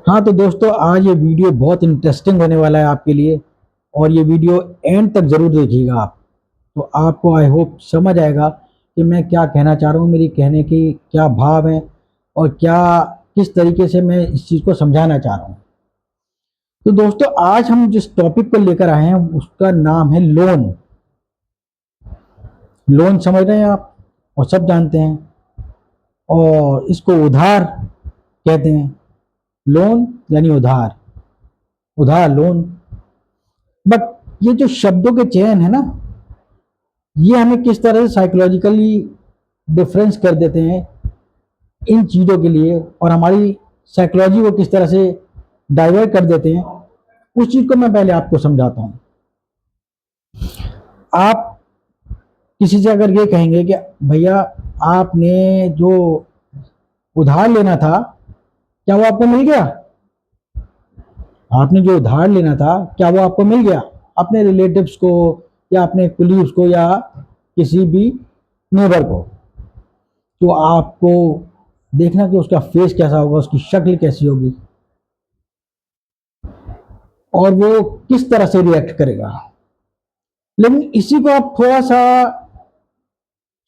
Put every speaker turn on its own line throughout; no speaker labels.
हाँ तो दोस्तों, आज ये वीडियो बहुत इंटरेस्टिंग होने वाला है आपके लिए। और ये वीडियो एंड तक ज़रूर देखिएगा आप। तो आपको आई होप समझ आएगा कि मैं क्या कहना चाह रहा हूँ, मेरी कहने की क्या भाव है और क्या किस तरीके से मैं इस चीज़ को समझाना चाह रहा हूँ। तो दोस्तों, आज हम जिस टॉपिक को लेकर आए हैं उसका नाम है लोन। लोन समझ रहे हैं आप और सब जानते हैं, और इसको उधार कहते हैं। लोन यानी उधार, उधार लोन। बट ये जो शब्दों के चयन है ना, ये हमें किस तरह से साइकोलॉजिकली डिफरेंस कर देते हैं इन चीज़ों के लिए, और हमारी साइकोलॉजी को किस तरह से डाइवर्ट कर देते हैं, उस चीज़ को मैं पहले आपको समझाता हूँ। आप किसी से अगर ये कहेंगे कि भैया आपने जो उधार लेना था, क्या वो आपको मिल गया? आपने जो उधार लेना था, क्या वो आपको मिल गया? अपने रिलेटिव्स को या अपने कुलीग्स को या किसी भी नेबर को। तो आपको देखना कि उसका फेस कैसा होगा, उसकी शक्ल कैसी होगी और वो किस तरह से रिएक्ट करेगा। लेकिन इसी को आप थोड़ा सा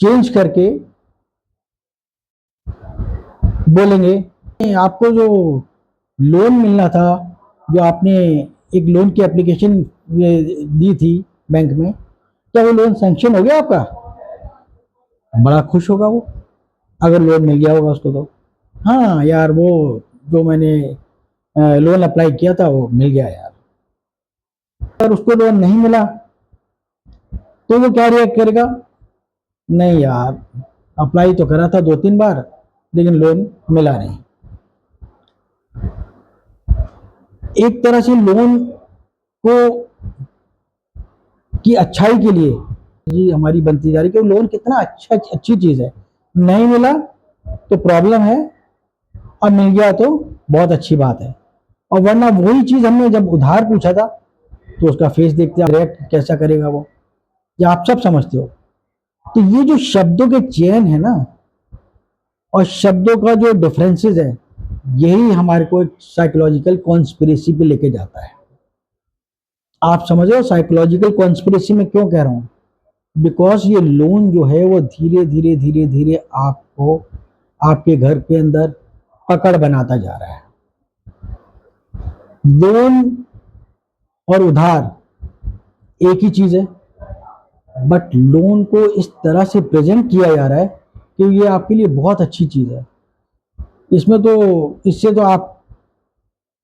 चेंज करके बोलेंगे, आपको जो लोन मिलना था, जो आपने एक लोन की एप्लीकेशन दी थी बैंक में, क्या वो लोन सैंक्शन हो गया आपका? बड़ा खुश होगा वो, अगर लोन मिल गया होगा उसको। तो हाँ यार, वो जो मैंने लोन अप्लाई किया था वो मिल गया यार। अगर उसको लोन नहीं मिला तो वो क्या रिएक्ट करेगा? नहीं यार, अप्लाई तो करा था 2-3 बार लेकिन लोन मिला नहीं। एक तरह से लोन को की अच्छाई के लिए जी हमारी बनती जा रही कि लोन कितना अच्छी चीज़ है। नहीं मिला तो प्रॉब्लम है, और मिल गया तो बहुत अच्छी बात है। और वरना वही चीज़ हमने जब उधार पूछा था तो उसका फेस देखते रिएक्ट कैसा करेगा वो, या आप सब समझते हो। तो ये जो शब्दों के चयन है ना, और शब्दों का जो डिफरेंसेस है, यही हमारे को एक साइकोलॉजिकल कॉन्स्पिरेसी पे लेके जाता है। आप समझ रहे हो साइकोलॉजिकल कॉन्स्पिरेसी में क्यों कह रहा हूँ? बिकॉज ये लोन जो है वो धीरे धीरे धीरे धीरे आपको आपके घर के अंदर पकड़ बनाता जा रहा है। लोन और उधार एक ही चीज है, बट लोन को इस तरह से प्रेजेंट किया जा रहा है कि ये आपके लिए बहुत अच्छी चीज है। इसमें तो इससे तो आप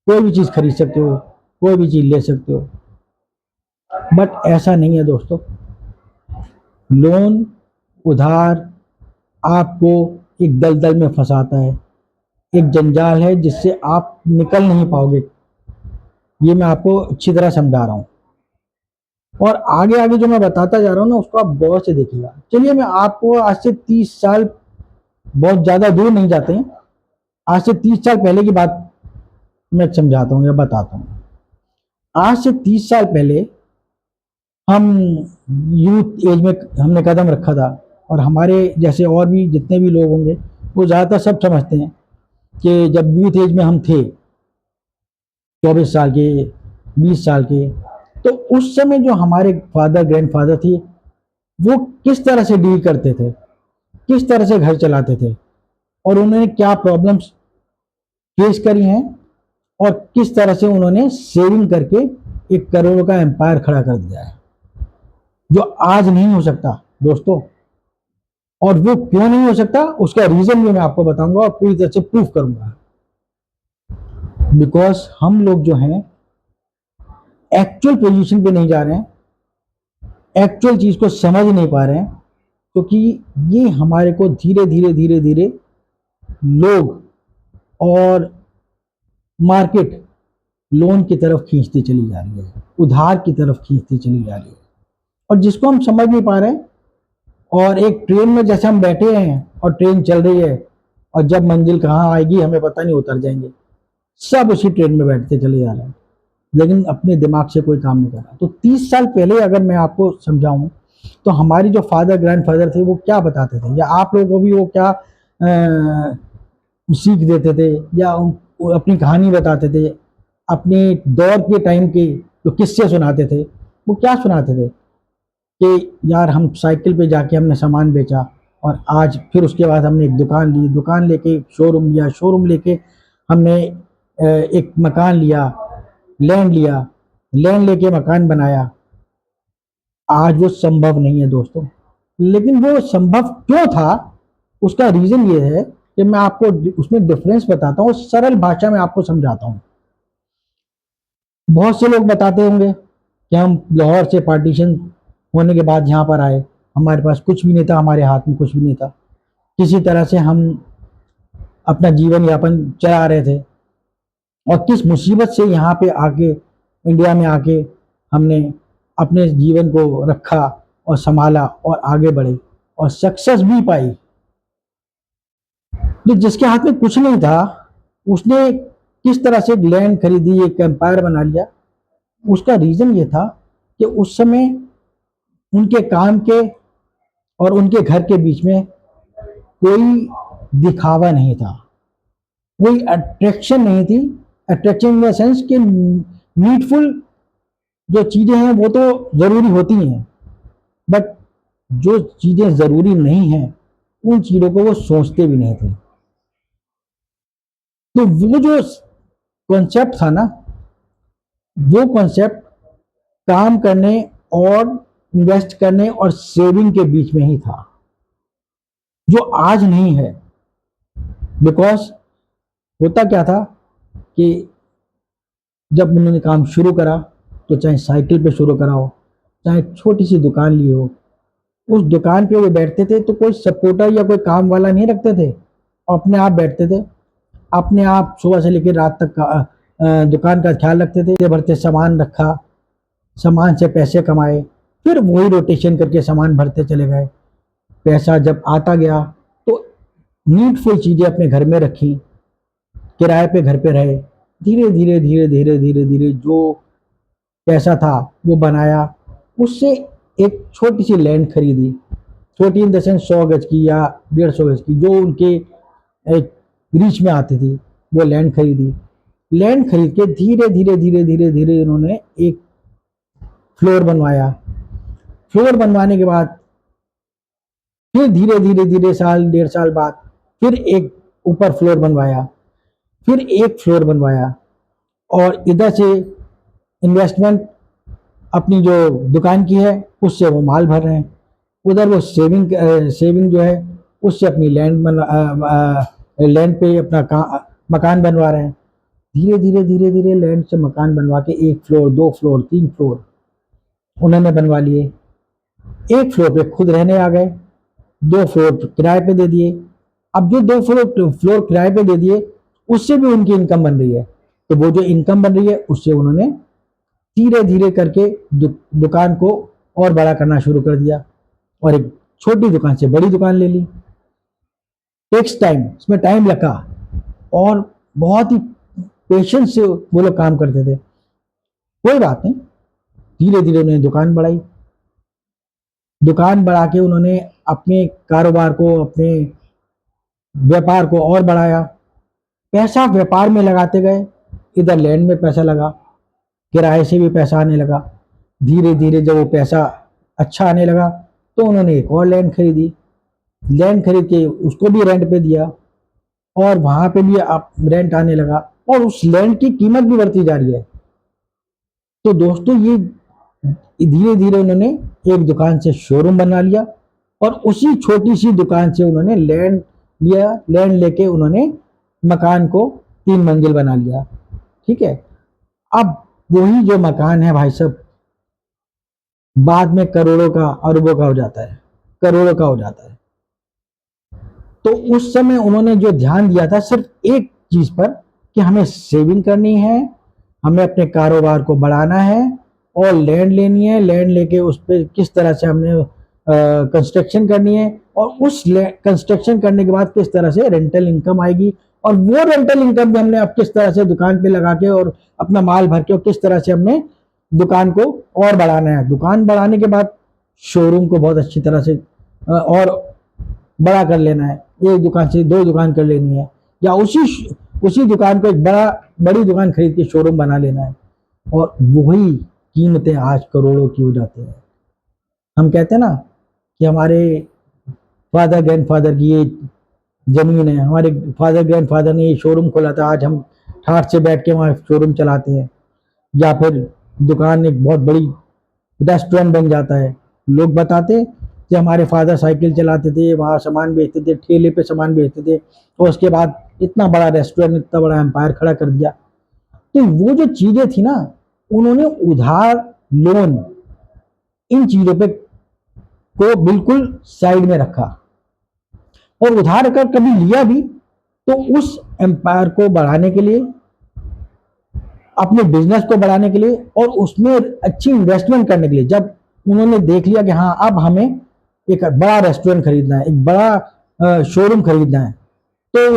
कोई भी चीज खरीद सकते हो, कोई भी चीज ले सकते हो। बट ऐसा नहीं है दोस्तों। लोन, उधार आपको एक दलदल में फंसाता है, एक जंजाल है जिससे आप निकल नहीं पाओगे। ये मैं आपको अच्छी तरह समझा रहा हूँ, और आगे आगे जो मैं बताता जा रहा हूँ ना, उसको आप गौर से देखिएगा। चलिए मैं आपको आज से 30 साल, बहुत ज़्यादा दूर नहीं जाते हैं, आज से 30 साल पहले की बात मैं समझाता हूँ या बताता हूँ। आज से 30 साल पहले हम यूथ एज में हमने कदम रखा था, और हमारे जैसे और भी जितने भी लोग होंगे वो ज़्यादातर सब समझते हैं कि जब यूथ एज में हम थे, 24 साल के, 20 साल के, तो उस समय जो हमारे फादर ग्रैंडफादर थे वो किस तरह से डील करते थे, किस तरह से घर चलाते थे, और उन्होंने क्या प्रॉब्लम्स फेस करी हैं, और किस तरह से उन्होंने सेविंग करके एक करोड़ का एम्पायर खड़ा कर दिया है, जो आज नहीं हो सकता दोस्तों। और वो क्यों नहीं हो सकता, उसका रीजन भी मैं आपको बताऊंगा और पूरी तरह से प्रूफ करूंगा। बिकॉज हम लोग जो हैं एक्चुअल पोजीशन पे नहीं जा रहे हैं, एक्चुअल चीज को समझ नहीं पा रहे हैं, क्योंकि ये हमारे को धीरे धीरे धीरे धीरे लोग और मार्केट लोन की तरफ खींचती चली जा रही है, उधार की तरफ खींचती चली जा रही है, और जिसको हम समझ नहीं पा रहे हैं। और एक ट्रेन में जैसे हम बैठे हैं और ट्रेन चल रही है, और जब मंजिल कहाँ आएगी हमें पता नहीं, उतर जाएंगे। सब उसी ट्रेन में बैठते चले जा रहे हैं, लेकिन अपने दिमाग से कोई काम नहीं कर रहा। तो 30 साल पहले अगर मैं आपको समझाऊं, तो हमारी जो फादर ग्रैंडफादर थे वो क्या बताते थे, या आप लोगों को भी वो क्या सीख देते थे, या वो अपनी कहानी बताते थे, अपने दौर के टाइम के जो किस्से सुनाते थे। वो क्या सुनाते थे कि यार हम साइकिल पे जाके हमने सामान बेचा, और आज फिर उसके बाद हमने एक दुकान ली, दुकान लेके शोरूम लिया, शोरूम लेके हमने एक मकान लिया, लैंड लिया, लैंड लेके मकान बनाया। आज वो संभव नहीं है दोस्तों। लेकिन वो संभव क्यों था, उसका रीजन ये है कि मैं आपको उसमें डिफरेंस बताता हूँ, सरल भाषा में आपको समझाता हूँ। बहुत से लोग बताते होंगे कि हम लाहौर से पार्टीशन होने के बाद यहाँ पर आए, हमारे पास कुछ भी नहीं था, हमारे हाथ में कुछ भी नहीं था, किसी तरह से हम अपना जीवन यापन चला रहे थे, और किस मुसीबत से यहाँ पे आके, इंडिया में आके हमने अपने जीवन को रखा और संभाला और आगे बढ़े और सक्सेस भी पाई। तो जिसके हाथ में कुछ नहीं था, उसने किस तरह से लैंड खरीदी, एक एम्पायर बना लिया। उसका रीजन ये था कि उस समय उनके काम के और उनके घर के बीच में कोई दिखावा नहीं था, कोई अट्रैक्शन नहीं थी। अट्रैक्शन इन द सेंस कि नीडफुल जो चीजें हैं वो तो जरूरी होती हैं, बट जो चीजें जरूरी नहीं हैं उन चीजों को वो सोचते भी नहीं थे। तो वो जो कॉन्सेप्ट था ना, वो कॉन्सेप्ट काम करने और इन्वेस्ट करने और सेविंग के बीच में ही था, जो आज नहीं है। बिकॉज होता क्या था कि जब उन्होंने काम शुरू करा, तो चाहे साइकिल पे शुरू करा हो, चाहे छोटी सी दुकान ली हो, उस दुकान पे वो बैठते थे तो कोई सपोर्टर या कोई काम वाला नहीं रखते थे, अपने आप बैठते थे, अपने आप सुबह से लेकर रात तक दुकान का ख्याल रखते थे, भरते सामान रखा, सामान से पैसे कमाए, फिर वही रोटेशन करके सामान भरते चले गए। पैसा जब आता गया तो नीडफुल चीजें अपने घर में रखी, किराए पे घर पे रहे, धीरे धीरे धीरे धीरे धीरे धीरे जो पैसा था वो बनाया। उससे एक छोटी सी लैंड खरीदी, छोटी इन द सेंस 100 गज की या 150 गज की, जो उनके एक रीच में आती थी, वो लैंड खरीदी। लैंड खरीद के धीरे धीरे धीरे धीरे धीरे इन्होंने एक फ्लोर बनवाया। फ्लोर बनवाने के बाद फिर धीरे धीरे धीरे साल 1.5 साल बाद फिर एक ऊपर फ्लोर बनवाया, फिर एक फ्लोर बनवाया, और इधर से इन्वेस्टमेंट अपनी जो दुकान की है उससे वो माल भर रहे हैं, उधर वो सेविंग जो है उससे अपनी लैंड पे अपना मकान बनवा रहे हैं। धीरे धीरे धीरे धीरे लैंड से मकान बनवा के 1 फ्लोर 2 फ्लोर 3 फ्लोर उन्होंने बनवा लिए। एक फ्लोर पे खुद रहने आ गए, 2 फ्लोर किराए पे दे दिए। अब जो 2 फ्लोर किराए पे दे दिए, उससे भी उनकी इनकम बन रही है। तो वो जो इनकम बन रही है उससे उन्होंने धीरे धीरे करके दुकान को और बड़ा करना शुरू कर दिया, और एक छोटी दुकान से बड़ी दुकान ले ली। टेक्स टाइम, इसमें टाइम लगा, और बहुत ही पेशेंस से वो लोग काम करते थे। कोई बात नहीं, धीरे धीरे उन्होंने दुकान बढ़ाई, दुकान बढ़ा के उन्होंने अपने कारोबार को, अपने व्यापार को और बढ़ाया। पैसा व्यापार में लगाते गए, इधर लैंड में पैसा लगा, किराए से भी पैसा आने लगा। धीरे धीरे जब वो पैसा अच्छा आने लगा तो उन्होंने एक और लैंड खरीदी, लैंड खरीद के उसको भी रेंट पे दिया, और वहां पे भी अब रेंट आने लगा, और उस लैंड की कीमत भी बढ़ती जा रही है। तो दोस्तों ये धीरे धीरे उन्होंने एक दुकान से शोरूम बना लिया, और उसी छोटी सी दुकान से उन्होंने लैंड लिया, लैंड लेके उन्होंने मकान को 3 मंजिल बना लिया। ठीक है, अब वही जो मकान है भाई साहब, बाद में करोड़ों का, अरबों का हो जाता है, करोड़ों का हो जाता है। तो उस समय उन्होंने जो ध्यान दिया था सिर्फ एक चीज पर, कि हमें सेविंग करनी है, हमें अपने कारोबार को बढ़ाना है, और लैंड लेनी है, लैंड लेके उस पर किस तरह से हमने कंस्ट्रक्शन करनी है, और उस कंस्ट्रक्शन करने के बाद किस तरह से रेंटल इनकम आएगी, और वो रेंटल इनकम भी हमने अब किस तरह से दुकान पे लगा के और अपना माल भर के, और किस तरह से हमने दुकान को और बढ़ाना है। दुकान बढ़ाने के बाद शोरूम को बहुत अच्छी तरह से और बड़ा कर लेना है, एक दुकान से 2 दुकान कर लेनी है, या उसी उसी दुकान को एक बड़ी दुकान खरीद के शोरूम बना लेना है, और वही कीमतें आज करोड़ों की हो जाती हैं। हम कहते हैं ना कि हमारे फादर ग्रैंडफादर की ये जमीन है, हमारे फादर ग्रैंडफादर ने ये शोरूम खोला था, आज हम ठाठ से बैठ के वहाँ शोरूम चलाते हैं, या फिर दुकान एक बहुत बड़ी रेस्टोरेंट बन जाता है। लोग बताते कि हमारे फादर साइकिल चलाते थे, वहाँ सामान बेचते थे, ठेले पे सामान बेचते थे, और उसके बाद इतना बड़ा रेस्टोरेंट, इतना बड़ा एम्पायर खड़ा कर दिया। तो वो जो चीजें थी ना, उन्होंने उधार, लोन, इन चीजों पे को बिल्कुल साइड में रखा, और उधार अगर कभी लिया भी तो उस एम्पायर को बढ़ाने के लिए, अपने बिजनेस को बढ़ाने के लिए, और उसमें अच्छी इन्वेस्टमेंट करने के लिए। जब उन्होंने देख लिया कि हाँ अब हमें एक बड़ा रेस्टोरेंट खरीदना है, एक बड़ा शोरूम खरीदना है, तो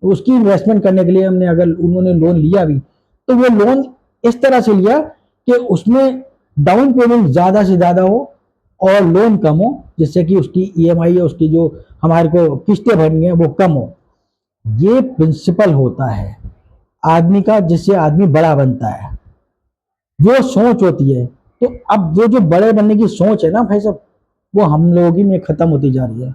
उसकी इन्वेस्टमेंट करने के लिए हमने, अगर उन्होंने लोन लिया भी, तो वो लोन इस तरह से लिया कि उसमें डाउन पेमेंट ज्यादा से ज्यादा हो और लोन कम हो, जिससे कि उसकी ईएमआई है, उसकी जो हमारे को किस्तें भरनी है वो कम हो। ये प्रिंसिपल होता है आदमी का, जिससे आदमी बड़ा बनता है, वो सोच होती है। तो अब वो जो बड़े बनने की सोच है ना भाई साहब, वो हम लोगों की में खत्म होती जा रही है।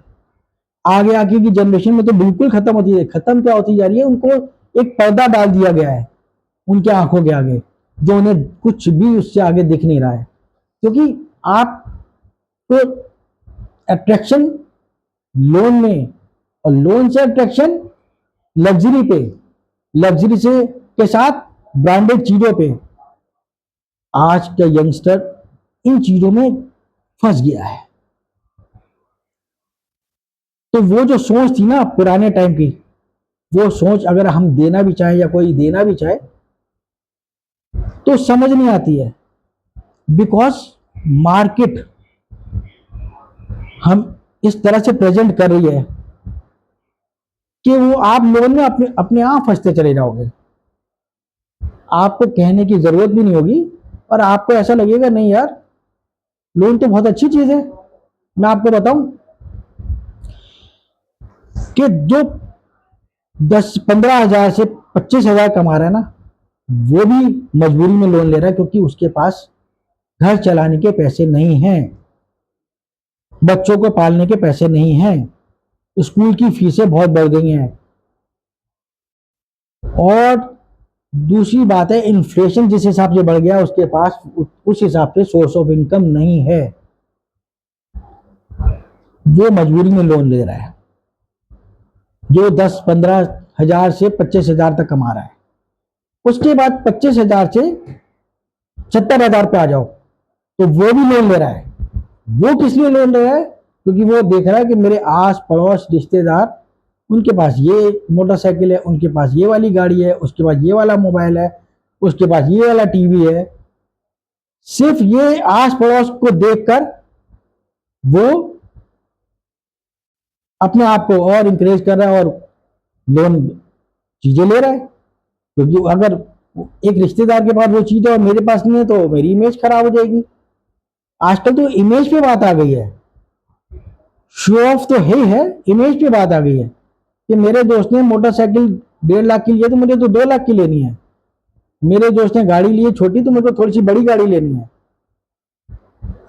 आगे आगे की जनरेशन में तो बिल्कुल खत्म होती है। खत्म क्या होती जा रही है, उनको एक पर्दा डाल दिया गया है उनके आंखों के आगे, जो उन्हें कुछ भी उससे आगे दिख नहीं रहा है। क्योंकि आप तो अट्रैक्शन लोन में, और लोन से अट्रैक्शन लग्जरी पे, लग्जरी से के साथ ब्रांडेड चीजों पे। आज का यंगस्टर इन चीजों में फंस गया है। तो वो जो सोच थी ना पुराने टाइम की, वो सोच अगर हम देना भी चाहें या कोई देना भी चाहे तो समझ नहीं आती है। बिकॉज मार्केट हम इस तरह से प्रेजेंट कर रही है कि वो आप लोन में अपने अपने आप फंसते चले जाओगे। आपको कहने की जरूरत भी नहीं होगी, और आपको ऐसा लगेगा नहीं यार, लोन तो बहुत अच्छी चीज है। मैं आपको बताऊं कि जो 10-15 हजार से 25 हजार कमा रहा है ना, वो भी मजबूरी में लोन ले रहा है, क्योंकि उसके पास घर चलाने के पैसे नहीं हैं, बच्चों को पालने के पैसे नहीं हैं, स्कूल की फीसें बहुत बढ़ गई हैं, और दूसरी बात है इन्फ्लेशन जिस हिसाब से बढ़ गया, उसके पास उस हिसाब से सोर्स ऑफ इनकम नहीं है, वो मजबूरी में लोन ले रहा है। जो 10-15 हजार से 25 हजार तक कमा रहा है, उसके बाद 25 हजार से 70 हजार पे आ जाओ, तो वो भी लोन ले रहा है। वो किस लिए लोन ले रहा है? क्योंकि वो देख रहा है कि मेरे आस पड़ोस रिश्तेदार, उनके पास ये मोटरसाइकिल है, उनके पास ये वाली गाड़ी है, उसके पास ये वाला मोबाइल है, उसके पास ये वाला टीवी है। सिर्फ ये आस पड़ोस को देखकर वो अपने आप को और इंकरेज कर रहा है और लोन चीजें ले रहा है। क्योंकि अगर एक रिश्तेदार के पास वो चीज है और मेरे पास नहीं है, तो मेरी इमेज खराब हो जाएगी। आजकल तो इमेज पे बात आ गई है, शो ऑफ तो है, इमेज पे बात आ गई है कि मेरे दोस्त ने मोटरसाइकिल 1.5 लाख की ली है, तो मुझे तो 2 लाख की लेनी है। मेरे दोस्त ने गाड़ी ली है छोटी, तो मुझे थोड़ी सी बड़ी गाड़ी लेनी है।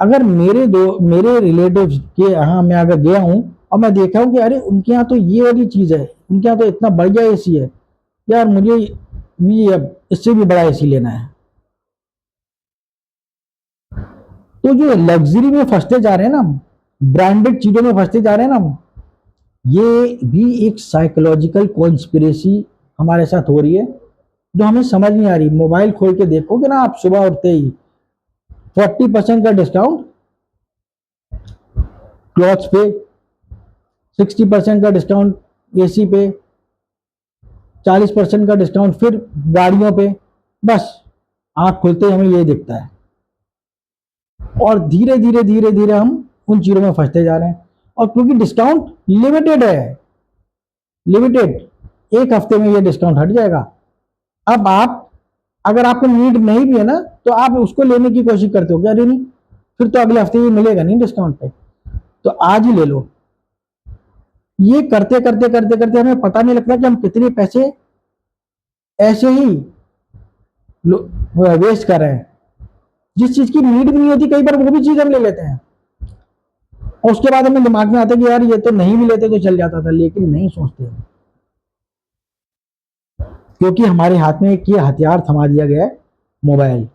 अगर मेरे रिलेटिव के यहाँ मैं अगर गया हूँ और मैं देखा हूँ कि अरे उनके यहाँ तो ये वाली चीज है, उनके यहाँ तो इतना बढ़िया एसी है, यार मुझे भी अब इससे भी बड़ा एसी लेना है। तो जो लग्जरी में फंसते जा रहे हैं ना, ब्रांडेड चीजों में फंसते जा रहे हैं ना, ये भी एक साइकोलॉजिकल कॉन्स्पिरेसी हमारे साथ हो रही है, जो हमें समझ नहीं आ रही। मोबाइल खोल के देखोगे ना आप, सुबह उठते ही 40% का डिस्काउंट क्लॉथ्स पे, 60% का डिस्काउंट एसी पे, 40% का डिस्काउंट फिर गाड़ियों पे। बस आंख खुलते ही हमें ये दिखता है, और धीरे धीरे धीरे धीरे हम उन चीजों में फंसते जा रहे हैं। और क्योंकि डिस्काउंट लिमिटेड है, लिमिटेड, एक हफ्ते में ये डिस्काउंट हट जाएगा। अब आप, अगर आपको नीड नहीं भी है ना, तो आप उसको लेने की कोशिश करते हो, अरे नहीं फिर तो अगले हफ्ते ये मिलेगा नहीं डिस्काउंट पे, तो आज ही ले लो। ये करते करते करते करते हमें पता नहीं लगता कि हम कितने पैसे ऐसे ही वेस्ट कर रहे हैं। जिस चीज की नीड भी नहीं होती कई बार वो भी चीज हम ले लेते हैं, और उसके बाद हमें दिमाग में आता है कि यार ये तो नहीं भी लेते तो चल जाता था, लेकिन नहीं सोचते हैं। क्योंकि हमारे हाथ में एक ये हथियार थमा दिया गया है, मोबाइल।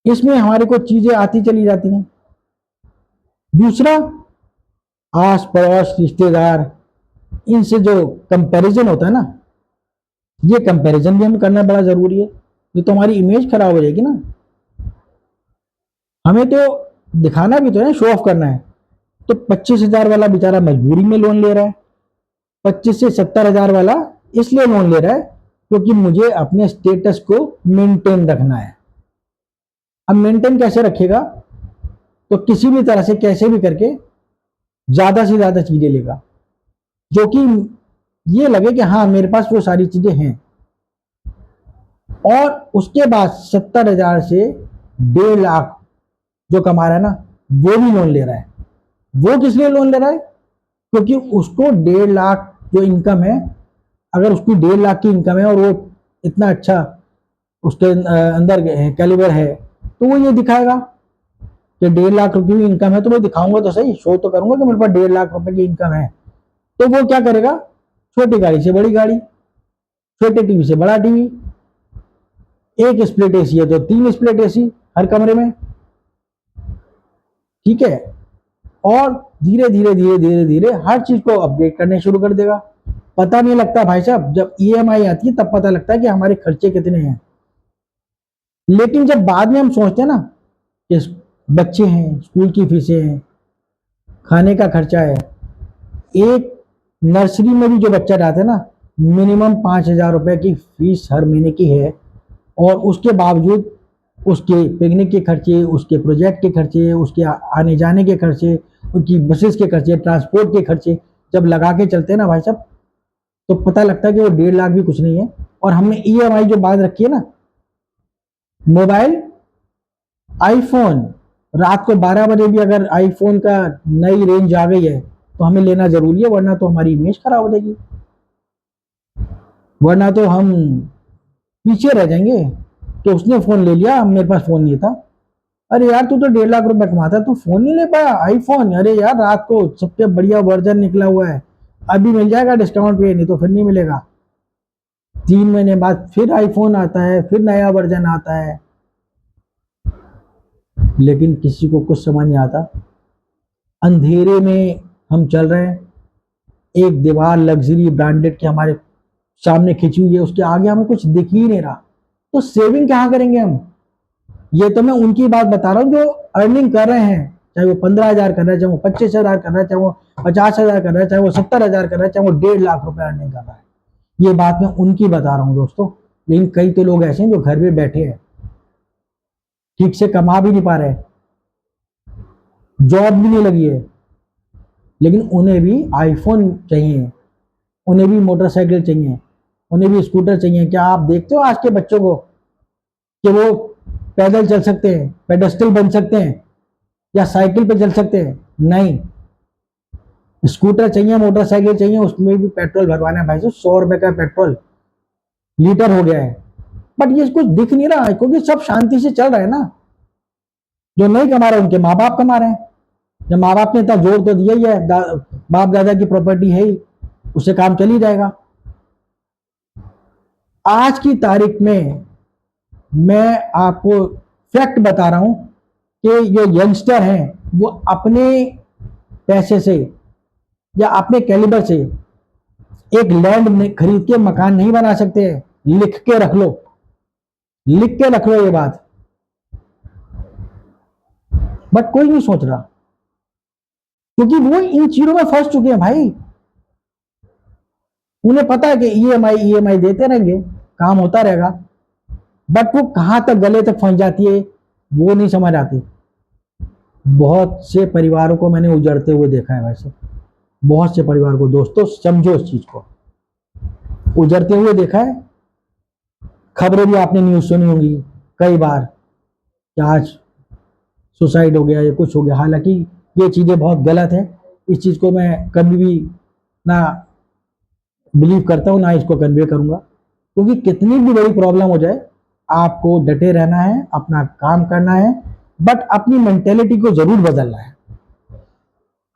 इसमें हमारे को चीजें आती चली जाती हैं। दूसरा, आस पड़ोस रिश्तेदार, इनसे जो कंपैरिजन होता है ना, ये कंपैरिजन भी हमें करना बड़ा जरूरी है। ये तो हमारी इमेज खराब हो जाएगी ना। हमें तो दिखाना भी तो है, शो ऑफ करना है। तो 25,000 वाला बेचारा मजबूरी में लोन ले रहा है, 25 से 70,000 वाला इसलिए लोन ले रहा है क्योंकि मुझे अपने स्टेटस को मेंटेन रखना है। अब मेंटेन कैसे रखेगा? तो किसी भी तरह से कैसे भी करके ज्यादा से ज्यादा चीजें लेगा, जो कि ये लगे कि हाँ मेरे पास वो सारी चीजें हैं। और उसके बाद 70,000 से 1.5 लाख जो कमा रहा है ना, वो भी लोन ले रहा है। वो किस लिए लोन ले रहा है? क्योंकि उसको 1.5 लाख जो इनकम है, अगर उसकी 1.5 लाख की इनकम है और वो इतना अच्छा उसके अंदर कैलिबर है, तो वो ये दिखाएगा कि 1.5 लाख रुपए की इनकम है। तो मैं दिखाऊंगा तो सही, शो तो करूंगा कि मेरे पास 1.5 लाख रुपए की इनकम है। तो वो क्या करेगा? छोटी गाड़ी से बड़ी गाड़ी, छोटे टीवी से बड़ा टीवी, एक स्प्लिट एसी है तो 3 स्प्लिट एसी हर कमरे में, ठीक है। और धीरे धीरे धीरे धीरे धीरे हर चीज को अपडेट करने शुरू कर देगा। पता नहीं लगता भाई साहब, जब ईएमआई आती है तब पता लगता है कि हमारे खर्चे कितने हैं। लेकिन जब बाद में हम सोचते हैं ना कि बच्चे हैं, स्कूल की फीसें हैं, खाने का खर्चा है। एक नर्सरी में भी जो बच्चा जाता है ना, मिनिमम 5,000 रुपए की फीस हर महीने की है। और उसके बावजूद उसके पिकनिक के खर्चे, उसके प्रोजेक्ट के खर्चे, उसके आने जाने के खर्चे, उनकी बसेस के खर्चे, ट्रांसपोर्ट के खर्चे जब लगा के चलते हैं ना भाई साहब, तो पता लगता है कि वो 1.5 लाख भी कुछ नहीं है। और हमने ईएमआई जो बात रखी है ना, मोबाइल, आईफोन, रात को 12 बजे भी अगर आईफोन का नई रेंज आ गई है तो हमें लेना जरूरी है, वरना तो हमारी इमेज खराब हो जाएगी, वरना तो हम पीछे रह जाएंगे कि उसने फोन ले लिया, मेरे पास फोन नहीं था। अरे यार तू तो 1.5 लाख रुपए कमाता, तू फोन नहीं ले पाया आईफोन? अरे यार रात को सबसे बढ़िया वर्जन निकला हुआ है, अभी मिल जाएगा डिस्काउंट पे, नहीं तो फिर नहीं मिलेगा। 3 महीने बाद फिर आईफोन आता है, फिर नया वर्जन आता है। लेकिन किसी को कुछ समझ नहीं आता। अंधेरे में हम चल रहे हैं, एक दीवार लग्जरी ब्रांडेड की हमारे सामने खिंची हुई है, उसके आगे हमें कुछ दिख ही नहीं रहा। तो सेविंग कहाँ करेंगे हम? ये तो मैं उनकी बात बता रहा हूँ जो अर्निंग कर रहे हैं, चाहे वो 15,000 कर रहा है, चाहे वो 25,000 कर रहा है, चाहे वो 50,000 कर रहा है, चाहे वो 70,000 कर रहा है, चाहे वो 1.5 लाख रुपए अर्निंग कर रहा है। ये बात मैं उनकी बता रहा हूँ दोस्तों। लेकिन कई तो लोग ऐसे हैं जो घर में बैठे हैं, ठीक से कमा भी नहीं पा रहे, जॉब भी नहीं लगी है, लेकिन उन्हें भी आईफोन चाहिए, उन्हें भी मोटरसाइकिल चाहिए, उन्हें भी स्कूटर चाहिए। क्या आप देखते हो आज के बच्चों को कि वो पैदल चल सकते हैं, पेडेस्टल बन सकते हैं, या साइकिल पे चल सकते हैं? नहीं, स्कूटर चाहिए, मोटरसाइकिल चाहिए, उसमें भी पेट्रोल भरवाना है भाई साहब, 100 रुपए का पेट्रोल लीटर हो गया है। बट ये कुछ दिख नहीं रहा है क्योंकि सब शांति से चल रहा है ना। जो नहीं कमा रहे उनके माँ बाप कमा रहे हैं। जब माँ बाप ने इतना जोर तो दिया ही है, बाप दादा की प्रॉपर्टी है ही, उससे काम चल ही जाएगा। आज की तारीख में मैं आपको फैक्ट बता रहा हूं कि जो यंगस्टर हैं वो अपने पैसे से या अपने कैलिबर से एक लैंड खरीद के मकान नहीं बना सकते हैं। लिख के रख लो, लिख के रख लो ये बात। बट कोई नहीं सोच रहा क्योंकि वो इन चीजों में फंस चुके हैं भाई। उन्हें पता है कि ईएमआई ईएमआई देते रहेंगे, काम होता रहेगा, बट वो कहां तक गले तक फंस जाती है वो नहीं समझ आती। बहुत से परिवारों को मैंने उजड़ते हुए देखा है वैसे, बहुत से परिवार को दोस्तों, समझो इस चीज को, उजड़ते हुए देखा है। खबरें भी आपने न्यूज सुनी होंगी कई बार कि आज सुसाइड हो गया या कुछ हो गया। हालांकि ये चीजें बहुत गलत है, इस चीज को मैं कभी भी ना बिलीव करता हूँ, ना इसको कन्वे करूंगा, क्योंकि कितनी भी बड़ी प्रॉब्लम हो जाए, आपको डटे रहना है, अपना काम करना है, बट अपनी मेंटेलिटी को जरूर बदलना है,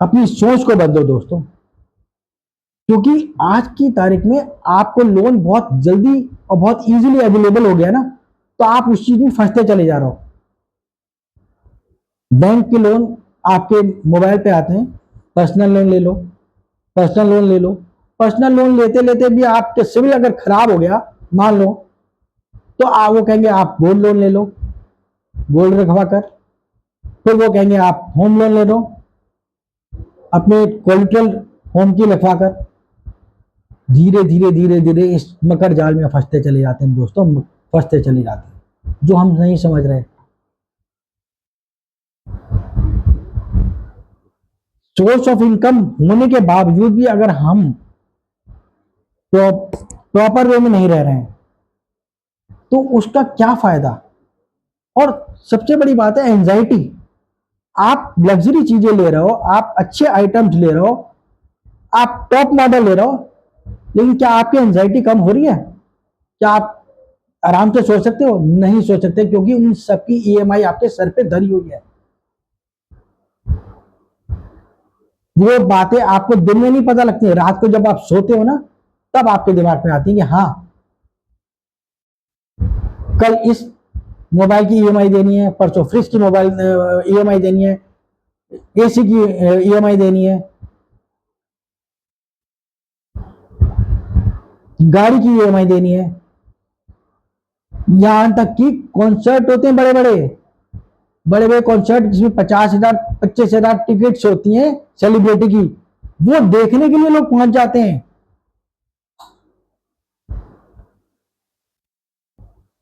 अपनी सोच को बदलो दोस्तों। क्योंकि आज की तारीख में आपको लोन बहुत जल्दी और बहुत इजीली अवेलेबल हो गया ना, तो आप उस चीज में फंसते चले जा रहे हो। बैंक के लोन आपके मोबाइल पे आते हैं, पर्सनल लोन ले लो, पर्सनल लोन ले लो। पर्सनल लोन लेते लेते भी आपके सिविल अगर खराब हो गया मान लो, तो वो कहेंगे आप गोल्ड लोन ले लो, गोल्ड रखवा कर। फिर वो कहेंगे आप होम लोन ले लो, अपने कोलेटरल होम की रखवा कर। धीरे धीरे धीरे धीरे इस मकर जाल में फंसते चले जाते हैं दोस्तों, फंसते चले जाते हैं, जो हम नहीं समझ रहे। सोर्स ऑफ इनकम होने के बावजूद भी अगर हम प्रॉपर वे में नहीं रह रहे हैं, तो उसका क्या फायदा। और सबसे बड़ी बात है एंजाइटी। आप लग्जरी चीजें ले रहे हो, आप अच्छे आइटम्स ले रहे हो, आप टॉप मॉडल ले रहे हो, लेकिन क्या आपकी एंजाइटी कम हो रही है? क्या आप आराम से सोच सकते हो? नहीं सोच सकते, क्योंकि उन सबकी ईएमआई आपके सर पे धरी हुई है। वो बातें आपको दिन में नहीं पता लगती है, रात को जब आप सोते हो ना, तब आपके दिमाग में आती है कि हाँ, कल इस मोबाइल की ईएमआई देनी है, परसों फ्रिज की मोबाइल ईएमआई देनी है, एसी की ईएमआई देनी है, गाड़ी की ईएमआई देनी है। यहां तक कि कॉन्सर्ट होते हैं बड़े बड़े बड़े बड़े कॉन्सर्ट, जिसमें 50,000 25,000 टिकट्स होती हैं सेलिब्रिटी की, वो देखने के लिए लोग पहुंच जाते हैं,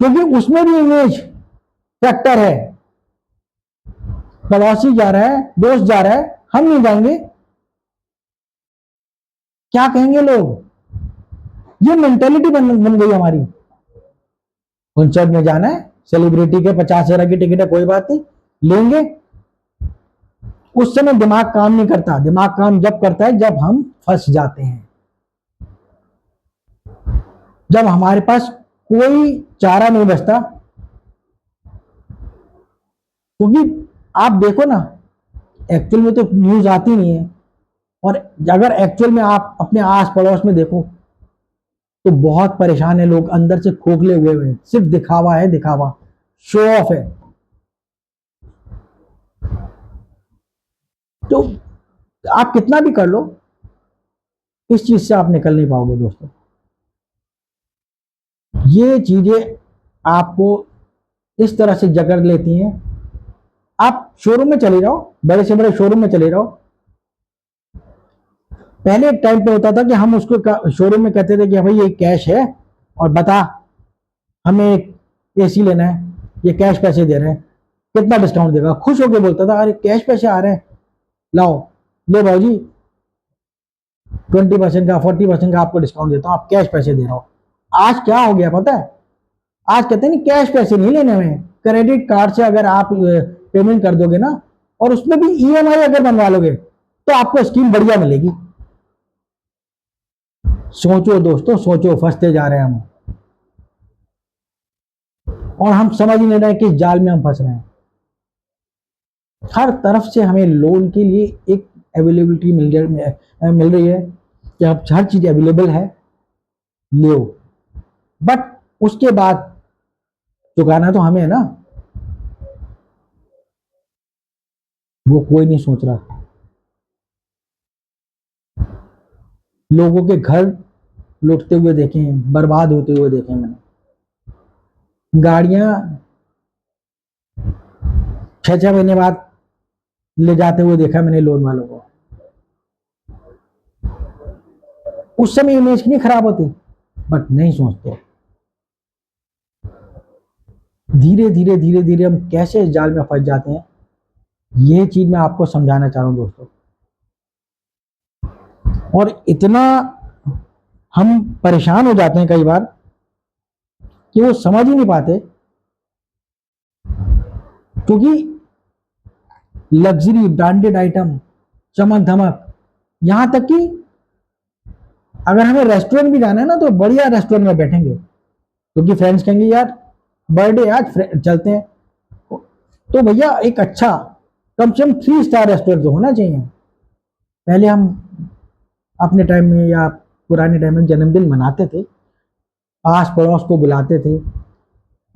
क्योंकि उसमें भी इमेज फैक्टर है। प्रवासी जा रहा है, दोस्त जा रहा है, हम नहीं जाएंगे, क्या कहेंगे लोग? ये मेंटेलिटी बन गई हमारी। कॉन्सर्ट में जाना है, सेलिब्रिटी के 50,000 की टिकट है, कोई बात नहीं, लेंगे। उस समय दिमाग काम नहीं करता, दिमाग काम जब करता है जब हम फंस जाते हैं, जब हमारे पास कोई चारा नहीं बचता। क्योंकि आप देखो ना, एक्चुअल में तो न्यूज आती नहीं है, और अगर एक्चुअल में आप अपने आस पड़ोस में देखो, तो बहुत परेशान है लोग, अंदर से खोखले हुए हुए, सिर्फ दिखावा है, दिखावा, शो ऑफ है। तो आप कितना भी कर लो, इस चीज से आप निकल नहीं पाओगे दोस्तों। ये चीजें आपको इस तरह से जकड़ लेती हैं। आप शोरूम में चले जाओ, बड़े से बड़े शोरूम में चले जाओ। पहले एक टाइम पे होता था कि हम उसको शोरूम में कहते थे कि भाई ये कैश है, और बता हमें एक एसी लेना है, ये कैश पैसे दे रहे हैं, कितना डिस्काउंट देगा? खुश होकर बोलता था, अरे कैश पैसे आ रहे हैं, लाओ, लो भाजी 20% का 40% का आपको डिस्काउंट देता हूं, आप कैश पैसे दे रहा हो। आज क्या हो गया पता है? आज कहते हैं नहीं, कैश पैसे नहीं लेने में, क्रेडिट कार्ड से अगर आप पेमेंट कर दोगे ना, और उसमें भी ईएमआई अगर बनवा लोगे, तो आपको स्कीम बढ़िया मिलेगी। सोचो दोस्तों, सोचो, फंसते जा रहे हैं हम, और हम समझ ही नहीं रहे किस जाल में हम फंस रहे हैं। हर तरफ से हमें लोन के लिए एक अवेलेबिलिटी मिल रही है कि अब हर चीज अवेलेबल है, लो, बट उसके बाद चुकाना तो हमें है ना, वो कोई नहीं सोच रहा। लोगों के घर लुटते हुए देखे हैं, बर्बाद होते हुए देखे हैं मैंने। गाड़ियां 6-6 महीने बाद ले जाते हुए देखा मैंने लोन वालों को। उस समय इमेज नहीं खराब होती, बट नहीं सोचते। धीरे धीरे धीरे धीरे हम कैसे इस जाल में फंस जाते हैं, ये चीज मैं आपको समझाना चाह रहा हूं दोस्तों। और इतना हम परेशान हो जाते हैं कई बार कि वो समझ ही नहीं पाते, क्योंकि लग्जरी ब्रांडेड आइटम, चमक धमक, यहाँ तक कि अगर हमें रेस्टोरेंट भी जाना है ना तो बढ़िया रेस्टोरेंट में बैठेंगे, क्योंकि फ्रेंड्स कहेंगे यार बर्थडे आज चलते हैं, तो भैया एक अच्छा कम से कम 3 स्टार रेस्टोरेंट तो होना चाहिए। पहले हम अपने टाइम में या पुराने टाइम में जन्मदिन मनाते थे, आस पड़ोस को बुलाते थे,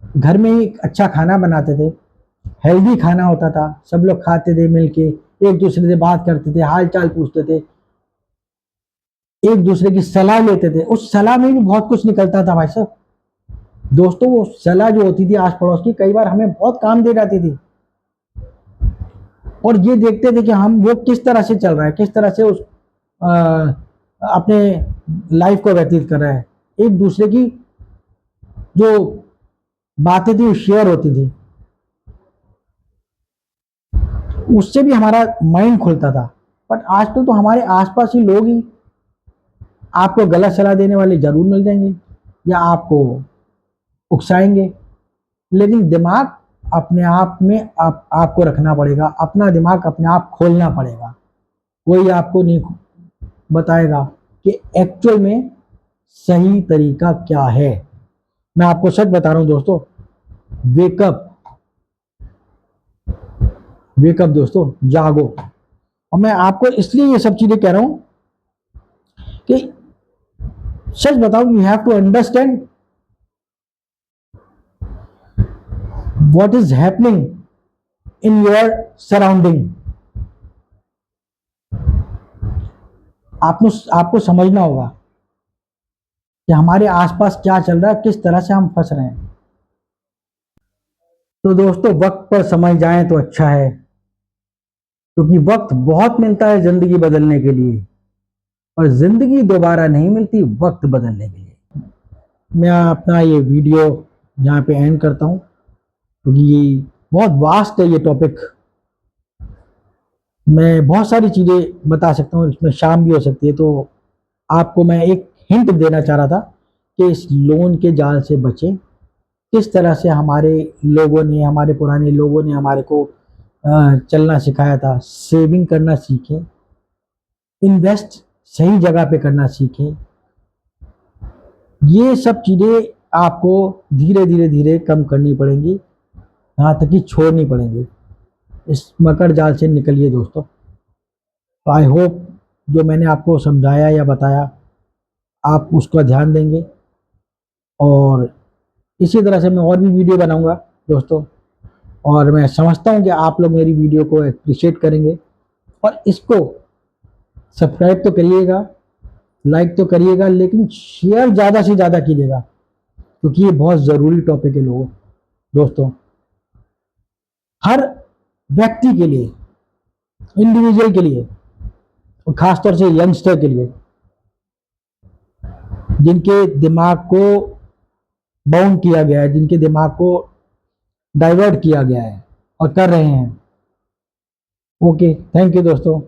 घर में ही अच्छा खाना बनाते थे, हेल्दी खाना होता था, सब लोग खाते थे मिलके, एक दूसरे से बात करते थे, हाल चाल पूछते थे, एक दूसरे की सलाह लेते थे। उस सलाह में भी बहुत कुछ निकलता था भाई साहब। दोस्तों वो सलाह जो होती थी आस पड़ोस की, कई बार हमें बहुत काम दे जाती थी, और ये देखते थे कि हम वो किस तरह से चल रहा है, किस तरह से उस अपने लाइफ को व्यतीत कर रहा है। एक दूसरे की जो बातें थी वो शेयर होती थी, उससे भी हमारा माइंड खुलता था। बट आजकल तो हमारे आसपास ही लोग ही आपको गलत सलाह देने वाले जरूर मिल जाएंगे, या आपको उकसाएंगे, लेकिन दिमाग अपने आप में आपको रखना पड़ेगा, अपना दिमाग अपने आप खोलना पड़ेगा। कोई आपको नहीं बताएगा कि एक्चुअल में सही तरीका क्या है। मैं आपको सच बता रहा हूं दोस्तों, वेकअप वेकअप दोस्तों, जागो। और मैं आपको इसलिए ये सब चीजें कह रहा हूं कि सच बताओ, you have to understand what is happening in your surrounding. आपको आपको समझना होगा कि हमारे आसपास क्या चल रहा है, किस तरह से हम फंस रहे हैं। तो दोस्तों वक्त पर समझ जाएं तो अच्छा है, क्योंकि वक्त बहुत मिलता है जिंदगी बदलने के लिए, और जिंदगी दोबारा नहीं मिलती वक्त बदलने के लिए। मैं अपना ये वीडियो यहाँ पे एंड करता हूँ, क्योंकि ये बहुत वास्ट है ये टॉपिक। मैं बहुत सारी चीज़ें बता सकता हूँ, इसमें शाम भी हो सकती है। तो आपको मैं एक हिंट देना चाह रहा था कि इस लोन के जाल से बचें। किस तरह से हमारे लोगों ने, हमारे पुराने लोगों ने हमारे को चलना सिखाया था। सेविंग करना सीखें, इन्वेस्ट सही जगह पे करना सीखें। ये सब चीज़ें आपको धीरे धीरे धीरे कम करनी पड़ेंगी, यहाँ तक कि छोड़नी पड़ेंगी। इस मकर जाल से निकलिए दोस्तों। तो आई होप जो मैंने आपको समझाया या बताया आप उसका ध्यान देंगे, और इसी तरह से मैं और भी वीडियो बनाऊंगा दोस्तों। और मैं समझता हूं कि आप लोग मेरी वीडियो को अप्रिशिएट करेंगे, और इसको सब्सक्राइब तो करिएगा, लाइक तो करिएगा, लेकिन शेयर ज़्यादा से ज़्यादा कीजिएगा, क्योंकि ये बहुत ज़रूरी टॉपिक है लोगों दोस्तों, हर व्यक्ति के लिए, इंडिविजुअल के लिए, और खासतौर से यंगस्टर के लिए, जिनके दिमाग को बाउंड किया गया है, जिनके दिमाग को डाइवर्ट किया गया है और कर रहे हैं। ओके, थैंक यू दोस्तों।